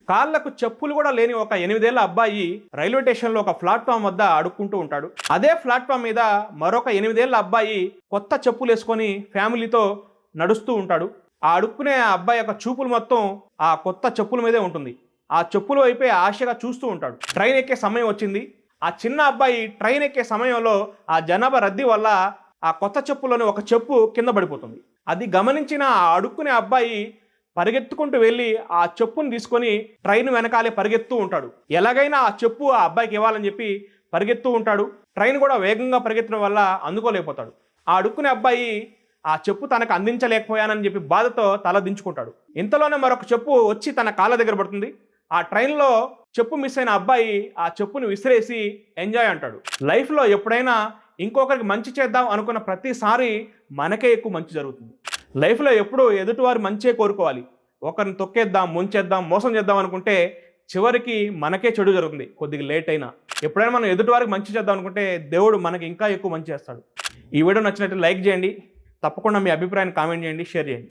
కాళ్ళకు చెప్పులు కూడా లేని ఒక 8 ఏళ్ల అబ్బాయి రైల్వే స్టేషన్లో ఒక ప్లాట్ఫామ్ వద్ద అడుక్కుంటూ ఉంటాడు. అదే ప్లాట్ఫామ్ మీద మరొక 8 ఏళ్ల అబ్బాయి కొత్త చెప్పులు వేసుకొని ఫ్యామిలీతో నడుస్తూ ఉంటాడు. ఆ అడుక్కునే అబ్బాయి యొక్క చూపులు మొత్తం ఆ కొత్త చెప్పుల మీదే ఉంటుంది. ఆ చెప్పుల వైపే ఆశగా చూస్తూ ఉంటాడు. ట్రైన్ ఎక్కే సమయం వచ్చింది. ఆ చిన్న అబ్బాయి ట్రైన్ ఎక్కే సమయంలో ఆ జనాభా రద్దీ వల్ల ఆ కొత్త చెప్పులోని ఒక చెప్పు కింద పడిపోతుంది. అది గమనించిన ఆ అడుక్కునే అబ్బాయి పరిగెత్తుకుంటూ వెళ్ళి ఆ చెప్పును తీసుకొని ట్రైన్ వెనకాలే పరిగెత్తూ ఉంటాడు. ఎలాగైనా ఆ చెప్పు ఆ అబ్బాయికి ఇవ్వాలని చెప్పి పరిగెత్తూ ఉంటాడు. ట్రైన్ కూడా వేగంగా పరిగెత్తడం వల్ల అందుకోలేకపోతాడు. ఆ అడుక్కునే అబ్బాయి ఆ చెప్పు తనకు అందించలేకపోయానని చెప్పి బాధతో తల దించుకుంటాడు. ఇంతలోనే మరొక చెప్పు వచ్చి తన కాళ్ళ దగ్గర పడుతుంది. ఆ ట్రైన్లో చెప్పు మిస్ అయిన అబ్బాయి ఆ చెప్పుని విసిరేసి ఎంజాయ్ అంటాడు. లైఫ్లో ఎప్పుడైనా ఇంకొకరికి మంచి చేద్దాం అనుకున్న ప్రతిసారి మనకే ఎక్కువ మంచి జరుగుతుంది. లైఫ్లో ఎప్పుడూ ఎదుటివారి మంచే కోరుకోవాలి. ఒకరిని తొక్కేద్దాం, ముంచేద్దాం, మోసం చేద్దాం అనుకుంటే చివరికి మనకే చెడు జరుగుతుంది, కొద్దిగా లేట్ అయినా. ఎప్పుడైనా మనం ఎదుటివారికి మంచి చేద్దాం అనుకుంటే దేవుడు మనకి ఇంకా ఎక్కువ మంచి చేస్తాడు. ఈ వీడియో నచ్చినట్టు లైక్ చేయండి. తప్పకుండా మీ అభిప్రాయాన్ని కామెంట్ చేయండి, షేర్ చేయండి.